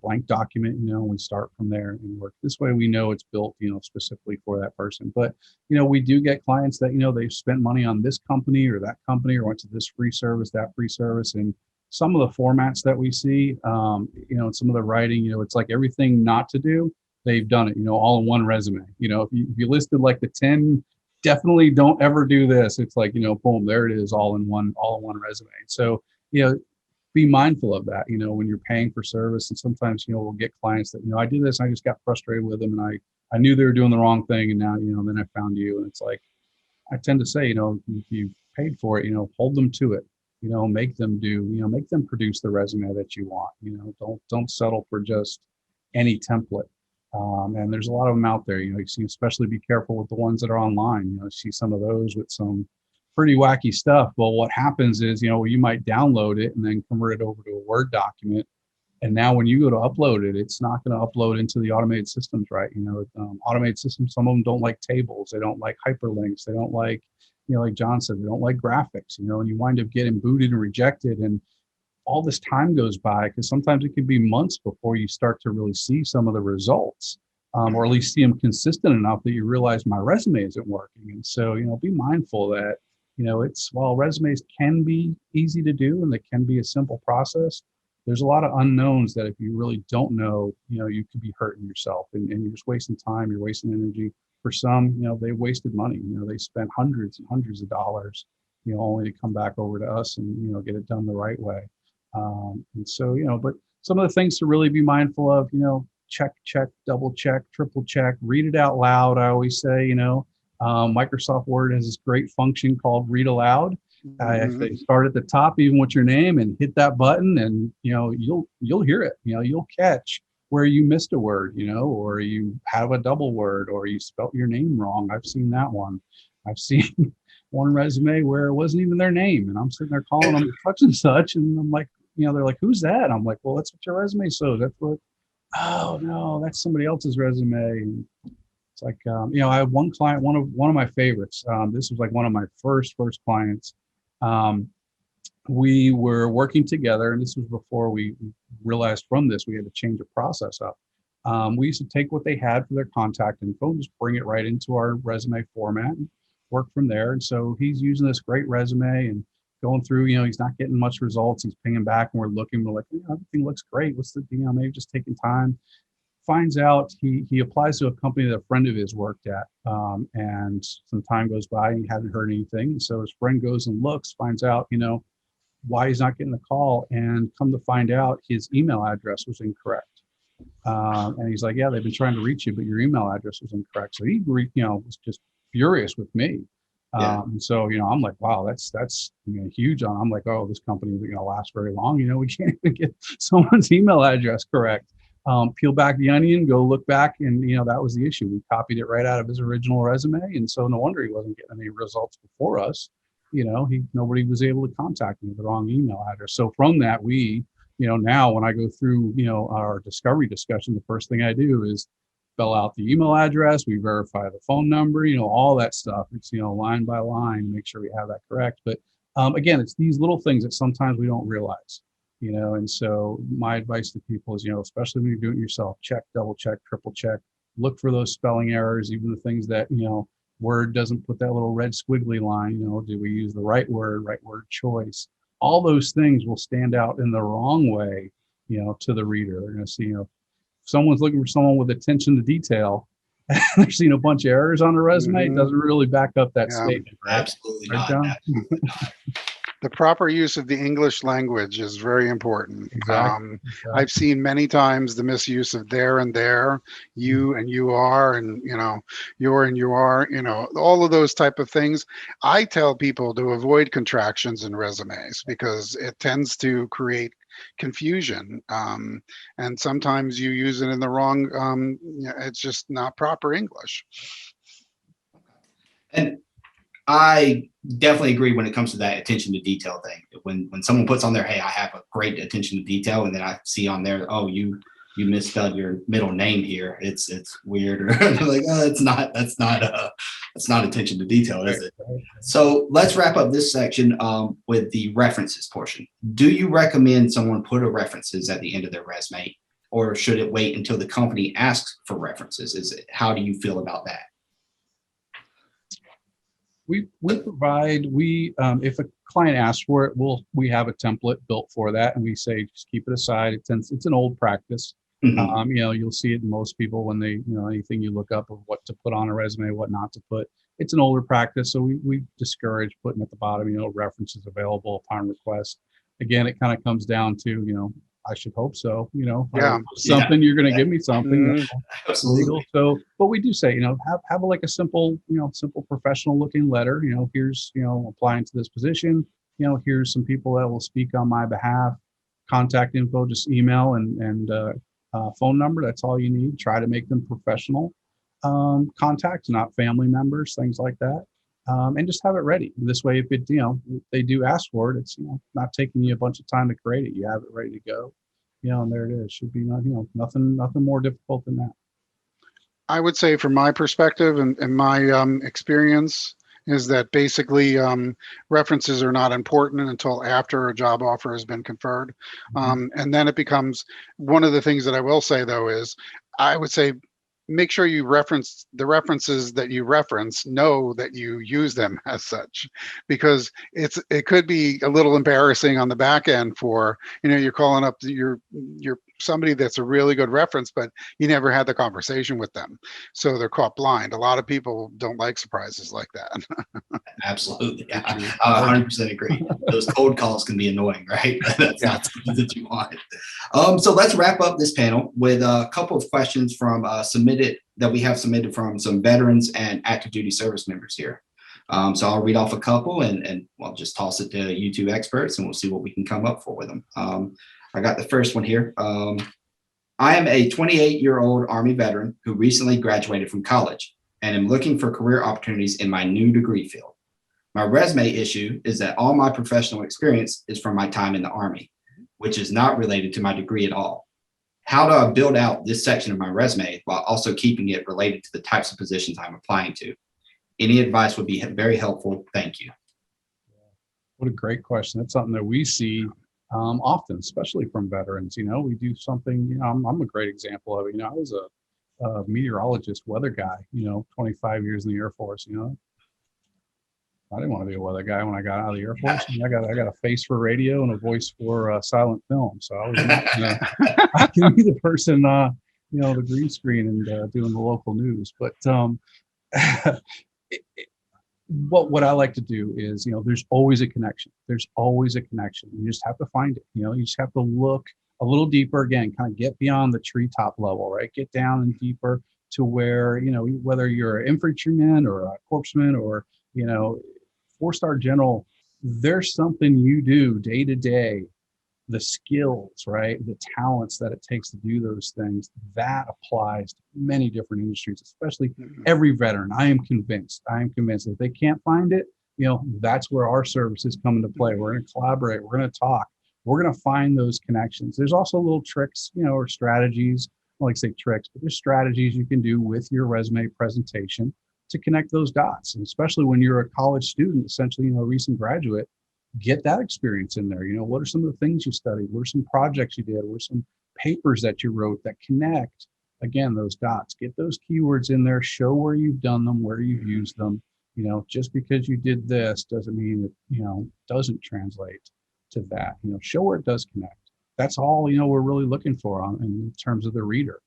blank document, we start from there and work this way. We know it's built, specifically for that person. But, we do get clients that, they've spent money on this company or that company or went to this free service, that free service. And some of the formats that we see, and some of the writing, it's like everything not to do, they've done it, all in one resume. If you listed like the 10, definitely don't ever do this. It's like, boom, there it is, all in one resume. So, be mindful of that, when you're paying for service. And sometimes, we'll get clients that, I did this, and I just got frustrated with them, and I knew they were doing the wrong thing. And now, then I found you. And it's like, I tend to say, if you paid for it, hold them to it, make them make them produce the resume that you want. Don't settle for just any template. And there's a lot of them out there. You see, especially be careful with the ones that are online. You see some of those with some pretty wacky stuff. Well, what happens is, you might download it and then convert it over to a Word document. And now when you go to upload it, it's not going to upload into the automated systems, right? Automated systems, some of them don't like tables. They don't like hyperlinks. They don't like, like John said, they don't like graphics, and you wind up getting booted and rejected. And all this time goes by because sometimes it can be months before you start to really see some of the results, or at least see them consistent enough that you realize my resume isn't working. And so, be mindful that, while resumes can be easy to do and they can be a simple process, there's a lot of unknowns that if you really don't know, you could be hurting yourself and you're just wasting time, you're wasting energy. For some, they wasted money, they spent hundreds and hundreds of dollars, only to come back over to us and, get it done the right way. And so, but some of the things to really be mindful of, check, double check, triple check, read it out loud. I always say, Microsoft Word has this great function called read aloud. If they start at the top, even with your name, and hit that button, and you'll hear it. You'll catch where you missed a word, or you have a double word, or you spelt your name wrong. I've seen that one. I've seen one resume where it wasn't even their name, and I'm sitting there calling them such and such, and I'm like, they're like, who's that? I'm like, well, that's what your resume says. That's what. Oh no, that's somebody else's resume. And it's like, I have one client, one of my favorites. This was like one of my first clients. We were working together, and this was before we realized from this we had to change the process up. We used to take what they had for their contact info and just bring it right into our resume format and work from there. And so he's using this great resume and going through, he's not getting much results. He's pinging back, and we're looking, we're like, everything looks great. What's the, maybe just taking time. Finds out he applies to a company that a friend of his worked at, and some time goes by and he hadn't heard anything. And so his friend goes and looks, finds out, why he's not getting the call, and come to find out his email address was incorrect. And he's like, yeah, they've been trying to reach you, but your email address was incorrect. So he, was just furious with me. And so, I'm like, wow, that's huge on. I'm like, oh, this company isn't going to last very long. We can't even get someone's email address correct. Peel back the onion, go look back, and that was the issue. We copied it right out of his original resume, and so no wonder he wasn't getting any results before us. Nobody was able to contact him with the wrong email address. So from that, we now when I go through, our discovery discussion, the first thing I do is spell out the email address, we verify the phone number, all that stuff. It's, line by line, make sure we have that correct. But again, it's these little things that sometimes we don't realize, and so my advice to people is, especially when you're doing it yourself, check, double check, triple check, look for those spelling errors, even the things that, Word doesn't put that little red squiggly line, do we use the right word choice? All those things will stand out in the wrong way, to the reader. They're going to see, if someone's looking for someone with attention to detail, and they're seeing a bunch of errors on a resume, it doesn't really back up that statement. Right? Absolutely Right, not. John? Absolutely not. The proper use of the English language is very important. Exactly. I've seen many times the misuse of there and there, you and you are, and you're and you are, all of those type of things. I tell people to avoid contractions in resumes because it tends to create confusion. And sometimes you use it in the wrong, it's just not proper English. And I definitely agree when it comes to that attention to detail thing. When someone puts on there, hey, I have a great attention to detail, and then I see on there, oh, you misspelled your middle name here. It's weird, or like, oh, that's not attention to detail, is it? So let's wrap up this section with the references portion. Do you recommend someone put a references at the end of their resume, or should it wait until the company asks for references? How do you feel about that? We provide, if a client asks for it, we have a template built for that, and we say just keep it aside. It's an old practice. Mhm. You'll see it in most people when they, anything you look up of what to put on a resume, what not to put. It's an older practice, so we discourage putting at the bottom, references available upon request. Again, it kind of comes down to, I should hope so. Yeah. Something you're going to give me something. Absolutely. Legal. So, but we do say, have like a simple, simple professional looking letter. Here's, applying to this position. Here's some people that will speak on my behalf. Contact info, just email and phone number. That's all you need. Try to make them professional contacts, not family members, things like that. And just have it ready. This way, if it, they do ask for it, it's, not taking you a bunch of time to create it. You have it ready to go. And there it is. Should be not, nothing more difficult than that. I would say from my perspective and my experience is that basically references are not important until after a job offer has been conferred. And then it becomes, one of the things that I will say though is, I would say make sure you reference the references that you reference, know that you use them as such, because it could be a little embarrassing on the back end for, you're calling up your somebody that's a really good reference, but you never had the conversation with them. So they're caught blind. A lot of people don't like surprises like that. Absolutely. Yeah, I 100% agree. Those cold calls can be annoying, right? That's not something that you want. So let's wrap up this panel with a couple of questions from we have submitted from some veterans and active duty service members here. So I'll read off a couple and I'll just toss it to you two experts and we'll see what we can come up with them. I got the first one here. I am a 28-year-old Army veteran who recently graduated from college and am looking for career opportunities in my new degree field. My resume issue is that all my professional experience is from my time in the Army, which is not related to my degree at all. How do I build out this section of my resume while also keeping it related to the types of positions I'm applying to? Any advice would be very helpful. Thank you. What a great question. That's something that we see often, especially from veterans. We do something, I'm a great example of it. I was a meteorologist, weather guy, 25 years in the Air Force. I didn't want to be a weather guy when I got out of the Air Force. I got a face for radio and a voice for silent film. So I was not, I can be the person, the green screen and doing the local news. But what I like to do is, there's always a connection. There's always a connection. You just have to find it. You just have to look a little deeper, again, kind of get beyond the treetop level, right? Get down and deeper to where, whether you're an infantryman or a corpsman or, 4-star general, there's something you do day to day, the skills, right? The talents that it takes to do those things, that applies to many different industries, especially every veteran. I am convinced if they can't find it, that's where our services come into play. We're going to collaborate. We're going to talk. we're going to find those connections. There's also little tricks, or strategies. I like to say tricks, but there's strategies you can do with your resume presentation to connect those dots. And especially when you're a college student, essentially, a recent graduate, get that experience in there. What are some of the things you studied? What are some projects you did? What are some papers that you wrote that connect, again, those dots? Get those keywords in there, show where you've done them, where you've used them. Just because you did this doesn't mean that, doesn't translate to that. Show where it does connect. That's all, we're really looking for in terms of the reader.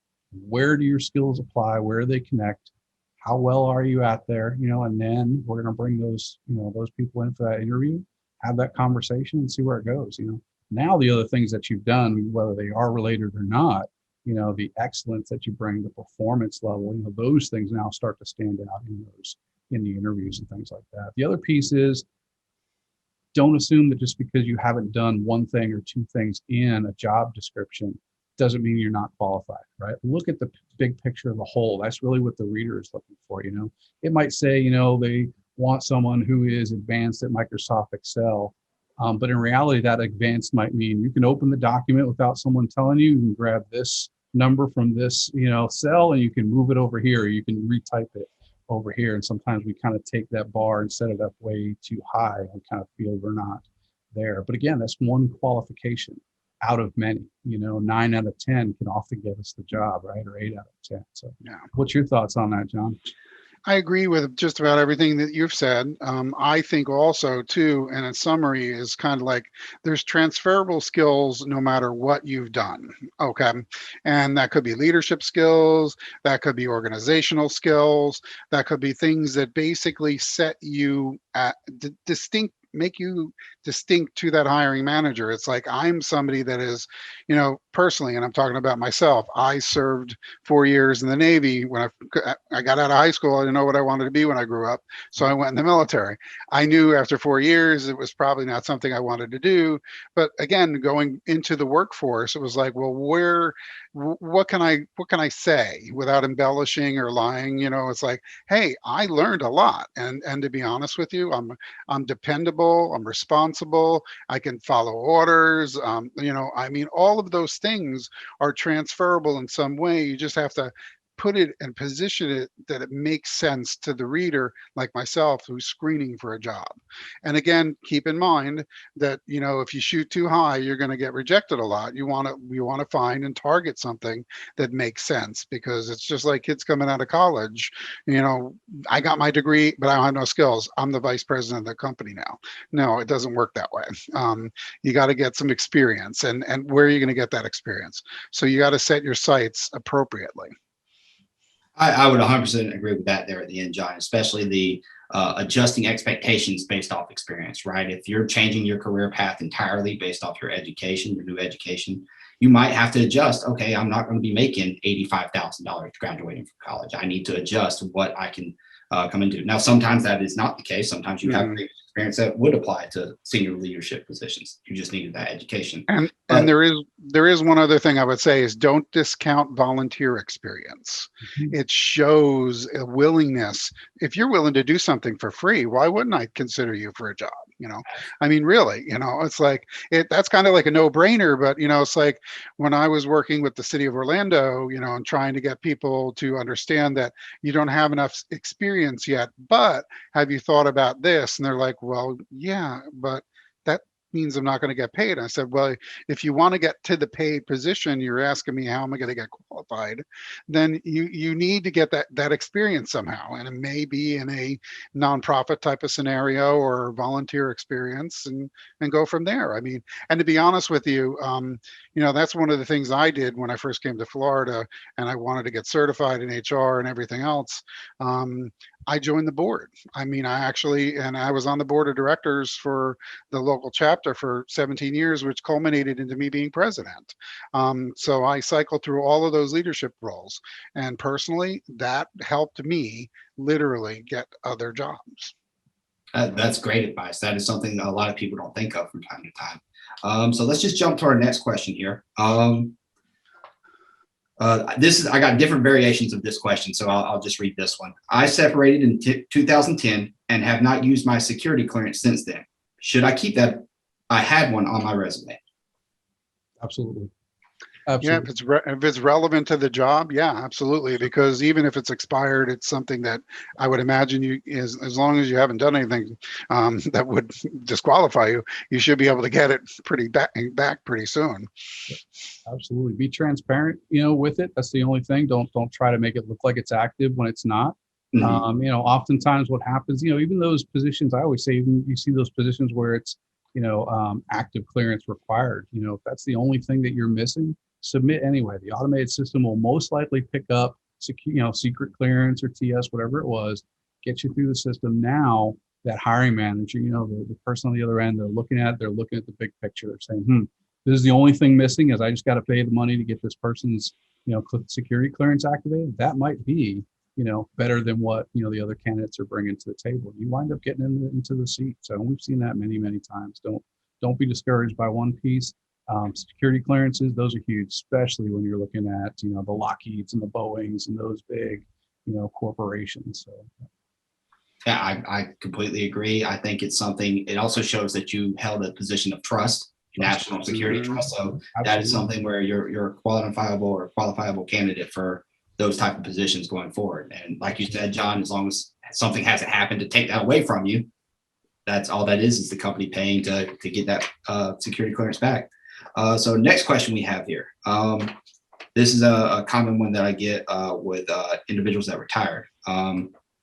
Where do your skills apply? Where do they connect? How well are you out there? And then we're going to bring those, those people in for that interview, have that conversation and see where it goes. Now the other things that you've done, whether they are related or not, the excellence that you bring, the performance level, those things now start to stand out in the interviews and things like that. The other piece is, don't assume that just because you haven't done one thing or two things in a job description doesn't mean you're not qualified, right? Look at the big picture of the whole. That's really what the reader is looking for. It might say, they want someone who is advanced at Microsoft Excel, but in reality, that advanced might mean you can open the document without someone telling you. You can grab this number from this, cell, and you can move it over here. You can retype it over here. And sometimes we kind of take that bar and set it up way too high and kind of feel we're not there. But again, that's one qualification out of many. 9 out of 10 can often get us the job, right? Or 8 out of 10. So yeah. What's your thoughts on that, John? I agree with just about everything that you've said. I think also too, and in summary, is kind of like there's transferable skills no matter what you've done. Okay. And that could be leadership skills, that could be organizational skills, that could be things that basically set you at make you distinct to that hiring manager. It's like, I'm somebody that is, personally, and I'm talking about myself, I served 4 years in the Navy. When I got out of high school, I didn't know what I wanted to be when I grew up. So I went in the military. I knew after 4 years, it was probably not something I wanted to do. But again, going into the workforce, it was like, well, what can I say without embellishing or lying? It's like, hey, I learned a lot. And to be honest with you, I'm dependable, I'm responsible, I can follow orders. All of those things are transferable in some way. You just have to put it and position it that it makes sense to the reader like myself who's screening for a job. And again, keep in mind that if you shoot too high, you're going to get rejected a lot. You want to find and target something that makes sense, because it's just like kids coming out of college. I got my degree, but I don't have no skills. I'm the vice president of the company now. No, it doesn't work that way. You got to get some experience, and where are you going to get that experience? So you got to set your sights appropriately. I would 100% agree with that there at the end, John, especially the adjusting expectations based off experience, right? If you're changing your career path entirely based off your education, your new education, you might have to adjust. Okay, I'm not going to be making $85,000 graduating from college. I need to adjust what I can come into. Now, sometimes that is not the case. Sometimes you have previous experience that would apply to senior leadership positions. You just needed that education. And there is one other thing I would say is, don't discount volunteer experience. Mm-hmm. It shows a willingness. If you're willing to do something for free, why wouldn't I consider you for a job? Really, it's like that's kind of like a no-brainer, but it's like when I was working with the city of Orlando, and trying to get people to understand that you don't have enough experience yet, but have you thought about this? And they're like, well, yeah, but that means I'm not going to get paid. I said, well, if you want to get to the paid position, you're asking me how am I going to get qualified, then you need to get that experience somehow. And it may be in a nonprofit type of scenario or volunteer experience, and go from there. And to be honest with you, that's one of the things I did when I first came to Florida and I wanted to get certified in HR and everything else. I joined the board. I was on the board of directors for the local chapter for 17 years, which culminated into me being president. So I cycled through all of those leadership roles. And personally, that helped me literally get other jobs. That's great advice. That is something a lot of people don't think of from time to time. So let's just jump to our next question here. I got different variations of this question, so I'll just read this one. I separated in 2010 and have not used my security clearance since then. Should I keep that? I had one on my resume. Absolutely. Yeah, Absolutely. if it's relevant to the job, yeah, absolutely. Because even if it's expired, it's something that I would imagine you, as long as you haven't done anything that would disqualify you, you should be able to get it pretty back pretty soon. Absolutely. Be transparent, with it. That's the only thing. Don't try to make it look like it's active when it's not. Mhm. Oftentimes what happens, even those positions, I always say, even you see those positions where it's, active clearance required. If that's the only thing that you're missing, submit anyway. The automated system will most likely pick up secret clearance or TS, whatever it was, get you through the system. Now that hiring manager, the person on the other end, they're looking at the big picture, saying, this is the only thing missing is I just got to pay the money to get this person's, security clearance activated. That might be, better than what, the other candidates are bringing to the table. You wind up getting into the seat. So we've seen that many, many times. Don't be discouraged by one piece. Security clearances, those are huge, especially when you're looking at, the Lockheeds and the Boeings and those big, corporations. So Yeah, I completely agree. I think it's something, it also shows that you held a position of trust, national security Mhm. trust. So that is absolutely. something where you're a qualifiable candidate for those type of positions going forward. And like you said, John, as long as something hasn't happened to take that away from you, that's all that is the company paying to get that security clearance back. So next question we have here. This is a common one that I get with individuals that retired.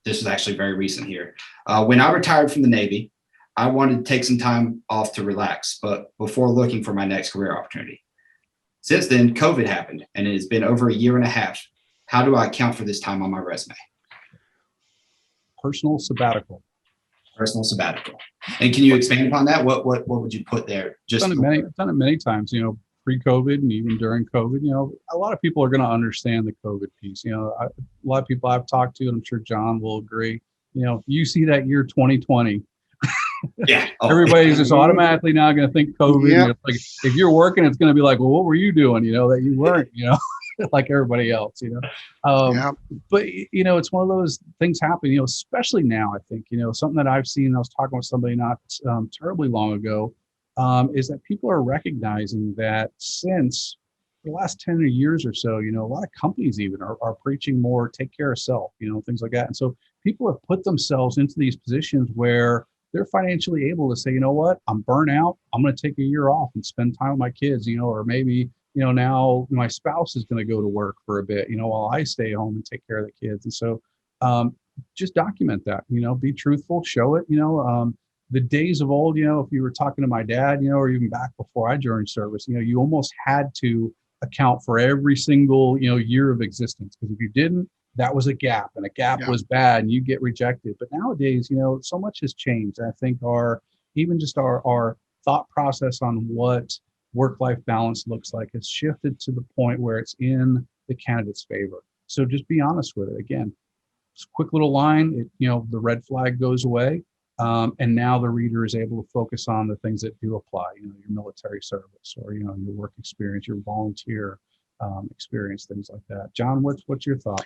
This was actually very recent here. When I retired from the Navy, I wanted to take some time off to relax, but before looking for my next career opportunity. Since then, COVID happened, and it has been over a year and a half. How do I account for this time on my resume? Personal sabbatical. Personal sabbatical. And can you expand upon that? What would you put there? Just I've done it many times, pre-COVID and even during COVID. A lot of people are going to understand the COVID piece. A lot of people I've talked to, and I'm sure John will agree, you see that year 2020, yeah. Oh, everybody's just automatically now going to think COVID. Yep. It's like, if you're working, it's going to be like, well, what were you doing? That you weren't, like everybody else, Yeah. but it's one of those things happen, especially now. I think, something that I've seen, I was talking with somebody not terribly long ago, is that people are recognizing that since the last 10 years or so, a lot of companies even are preaching more take care of self, things like that. And so people have put themselves into these positions where they're financially able to say, you know what, I'm burnt out. I'm going to take a year off and spend time with my kids, or maybe, now my spouse is going to go to work for a bit, while I stay home and take care of the kids. And so just document that, be truthful, show it, the days of old, if you were talking to my dad, or even back before I joined service, you almost had to account for every single, year of existence. Because if you didn't, that was a gap, and a gap Yeah. was bad and you get rejected. But nowadays, so much has changed. I think our thought process on what work-life balance looks like has shifted to the point where it's in the candidate's favor. So just be honest with it. Again, quick little line, the red flag goes away. And now the reader is able to focus on the things that do apply, your military service, or, your work experience, your volunteer experience, things like that. John, what's your thoughts?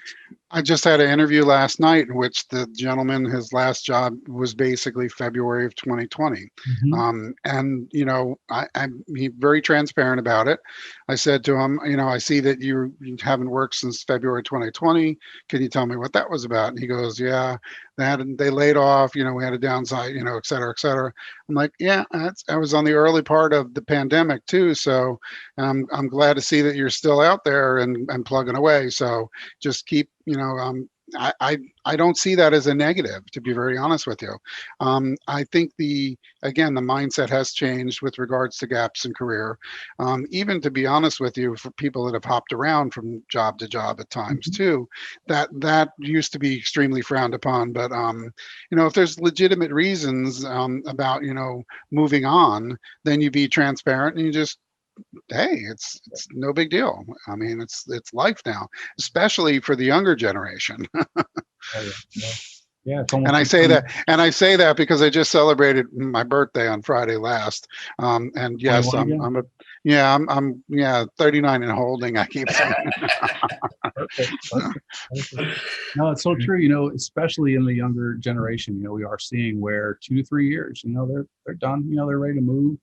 I just had an interview last night in which the gentleman, his last job was basically February of 2020. And, I'm very transparent about it. I said to him, I see that you haven't worked since February 2020. Can you tell me what that was about? And he goes, yeah, they laid off, we had a downside, et cetera, et cetera. I'm like, yeah, I was on the early part of the pandemic too. So I'm glad to see that you're still out there and plugging away. So just keep, I don't see that as a negative, to be very honest with you. I think the mindset has changed with regards to gaps in career. Even to be honest with you, for people that have hopped around from job to job at times too, that used to be extremely frowned upon. But if there's legitimate reasons about moving on, then you be transparent and you just, hey, it's no big deal. I mean, it's life now, especially for the younger generation. Oh, yeah, it's almost And I say that because I just celebrated my birthday on Friday last. And yes, 21 again? I'm 39 and holding. I keep saying. Perfect. No, it's so true. Especially in the younger generation, we are seeing where 2 to 3 years, they're done. They're ready to move.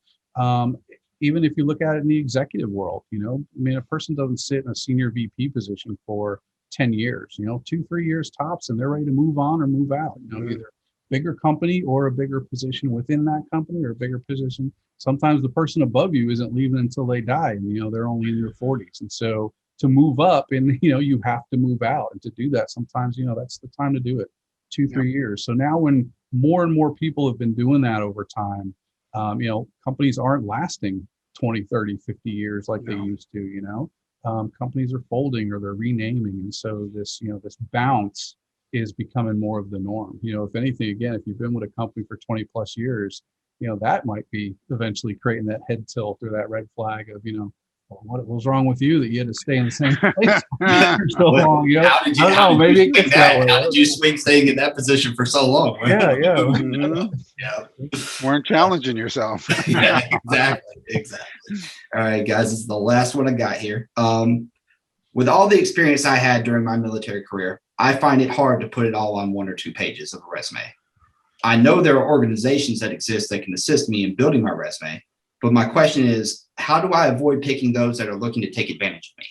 even if you look at it in the executive world, I mean, a person doesn't sit in a senior VP position for 10 years, 2, 3 years tops, and they're ready to move on or move out, either bigger company or a bigger position within that company or a bigger position. Sometimes the person above you isn't leaving until they die, and they're only in their 40s. And so to move up, and you have to move out, and to do that, sometimes that's the time to do it. 2, 3 years. So now, when more and more people have been doing that over time, companies aren't lasting 20, 30, 50 years like they used to. Companies are folding or they're renaming, and so this bounce is becoming more of the norm. If anything, again, if you've been with a company for 20 plus years, that might be eventually creating that head tilt or that red flag of, well, what was wrong with you that you had to stay in the same place for so long? How did you, I don't know, maybe it gets that way. How did you swing staying in that position for so long? Yeah. Yeah. Weren't challenging yourself. Yeah, exactly. All right, guys, this is the last one I got here. With all the experience I had during my military career, I find it hard to put it all on 1 or 2 pages of a resume. I know there are organizations that exist that can assist me in building my resume, but my question is, how do I avoid picking those that are looking to take advantage of me?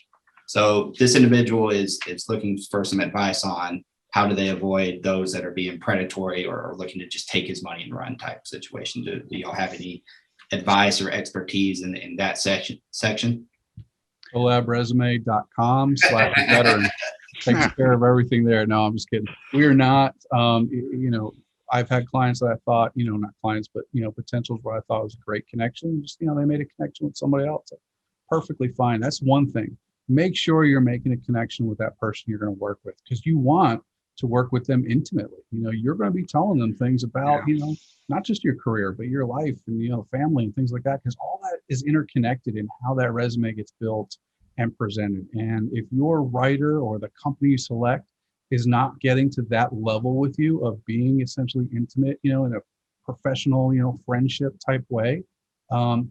So this individual is looking for some advice on how do they avoid those that are being predatory or looking to just take his money and run type situation. Do y'all have any advice or expertise in that section? collabresume.com/veteran takes care of everything there. No, I'm just kidding. We are not, I've had clients that I thought, not clients, but, potentials where I thought it was a great connection. Just, they made a connection with somebody else. Perfectly fine. That's one thing. Make sure you're making a connection with that person you're going to work with, because you want to work with them intimately. You're going to be telling them things about, not just your career, but your life and, family and things like that, because all that is interconnected in how that resume gets built and presented. And if your writer or the company you select is not getting to that level with you of being essentially intimate, in a professional, friendship type way,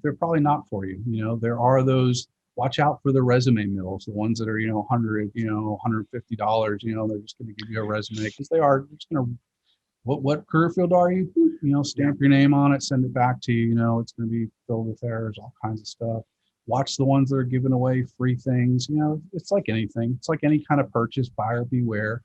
they're probably not for you. There are those, watch out for the resume mills, the ones that are, $100, $150, they're just going to give you a resume because they are just going to, what career field are you? Stamp your name on it, send it back to you. It's going to be filled with errors, all kinds of stuff. Watch the ones that are giving away free things. It's like anything. It's like any kind of purchase, buyer beware.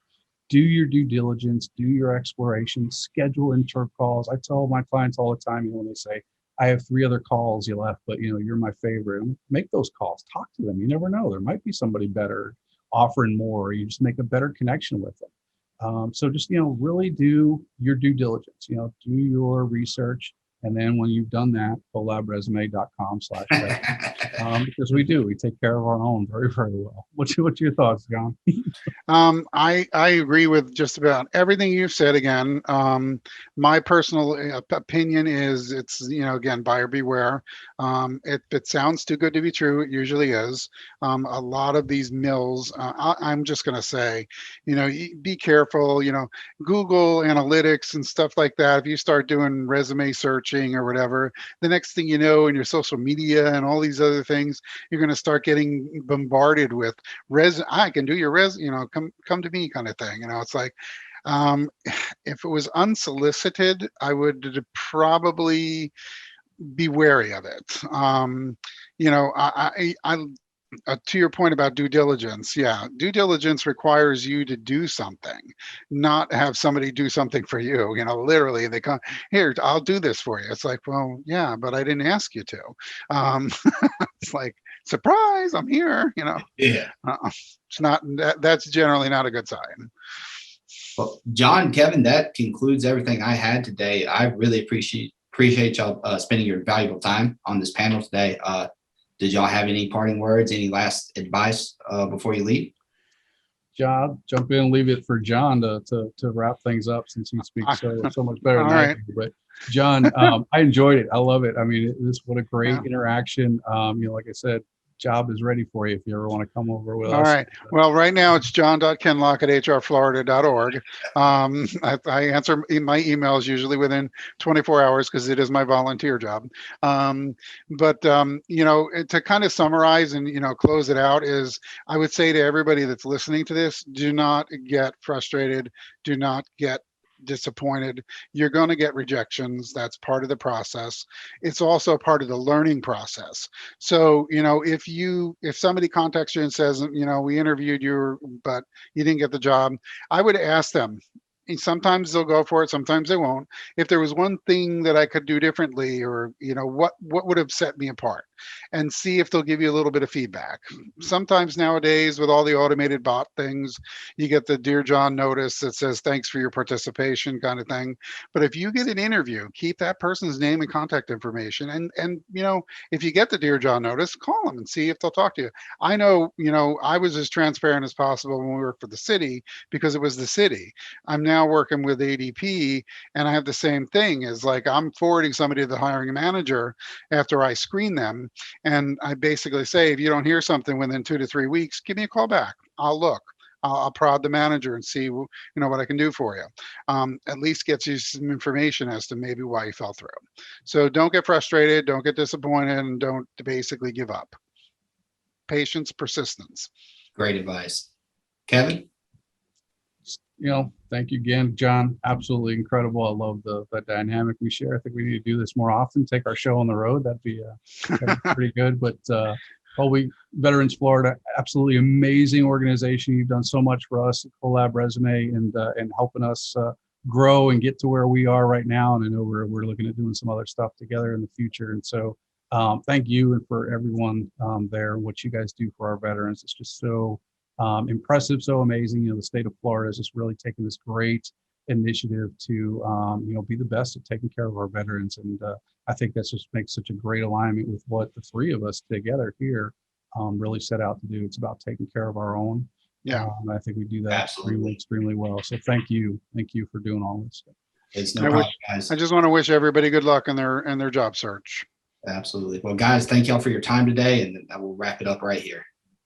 Do your due diligence, do your exploration, schedule intro calls. I tell my clients all the time, when they say, I have 3 other calls you left, but you're my favorite. Make those calls, talk to them. You never know. There might be somebody better offering more, or you just make a better connection with them. So just, really do your due diligence, do your research. And then when you've done that, collabresume.com/veteran. Because we take care of our own very, very well. What's your thoughts, John? I agree with just about everything you've said. Again, my personal opinion is it's, again, buyer beware. If it sounds too good to be true, it usually is. A lot of these mills, I'm just going to say, be careful, Google Analytics and stuff like that. If you start doing resume searching or whatever, the next thing you know, in your social media and all these other things, you're going to start getting bombarded with I can do your come to me kind of thing. It's like, if it was unsolicited, I would probably be wary of it. To your point about due diligence, due diligence requires you to do something, not have somebody do something for you. Literally, they come here, I'll do this for you. It's like, well, yeah, but I didn't ask you to. It's like, surprise, I'm here. Yeah. It's not. That's generally not a good sign. Well, John, Kevin, that concludes everything I had today. I really appreciate y'all spending your valuable time on this panel today. Did y'all have any parting words, any last advice before you leave? John, jump in and leave it for John to wrap things up, since he speaks so much better than I do. But John, I enjoyed it. I love it. I mean, what a great interaction. Like I said, Job is ready for you if you ever want to come over with us. All right. Well, right now it's john.kenlock@hrflorida.org. I answer my emails usually within 24 hours because it is my volunteer job. But to kind of summarize and, close it out is, I would say to everybody that's listening to this, do not get frustrated. Do not get disappointed. You're going to get rejections. That's part of the process. It's also part of the learning process. So, if somebody contacts you and says, we interviewed you, but you didn't get the job, I would ask them. And sometimes they'll go for it, sometimes they won't. If there was one thing that I could do differently, or what would have set me apart, and see if they'll give you a little bit of feedback. Sometimes nowadays, with all the automated bot things, you get the Dear John notice that says thanks for your participation kind of thing. But if you get an interview, keep that person's name and contact information, and if you get the Dear John notice, call them and see if they'll talk to you. I know, I was as transparent as possible when we worked for the city, because it was the city. I'm now working with ADP, and I have the same thing. Is like, I'm forwarding somebody to the hiring manager after I screen them, and I basically say, if you don't hear something within 2 to 3 weeks, give me a call back. I'll look. I'll prod the manager and see what I can do for you. At least gets you some information as to maybe why you fell through. So don't get frustrated, don't get disappointed, and don't basically give up. Patience, persistence. Great advice. Kevin? Thank you again, John. Absolutely incredible. I love the dynamic we share. I think we need to do this more often. Take our show on the road. That'd be pretty good. But Colby, Veterans Florida, absolutely amazing organization. You've done so much for us at Collab Resume, and helping us grow and get to where we are right now. And I know we're looking at doing some other stuff together in the future. And so thank you, and for everyone there, what you guys do for our veterans. It's just so impressive, so amazing. The state of Florida is just really taking this great initiative to be the best at taking care of our veterans, and I think that just makes such a great alignment with what the three of us together here really set out to do. It's about taking care of our own. Yeah, I think we do that Absolutely. extremely well. So thank you for doing all this. It's no problem, guys. I just want to wish everybody good luck in their job search. Absolutely. Well, guys, thank y'all for your time today, and I will wrap it up right here.